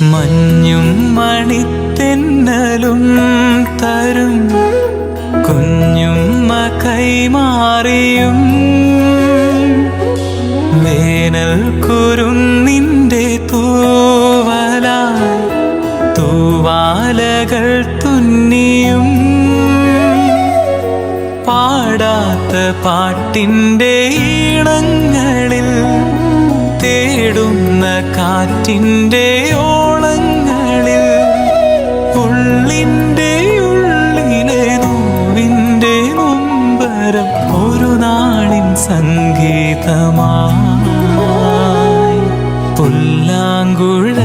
മഞ്ഞും മണിത്തെന്നലും തരും കുഞ്ഞുമ്മ കൈമാറിയും വേനൽ കുരുന്നിൻ്റെ തൂവലായി തൂവാലകൾ തുന്നിയും പാടാത്ത പാട്ടിൻ്റെ ഈണങ്ങളിൽ തേടുന്ന കാറ്റിൻ്റെ ഓളങ്ങളിൽ ഉള്ളിൻ്റെ ഉള്ളിലെ നോവിൻ്റെ നൊമ്പരം ഒരു നാളിൻ സംഗീതമായി പുല്ലാങ്കുഴൽ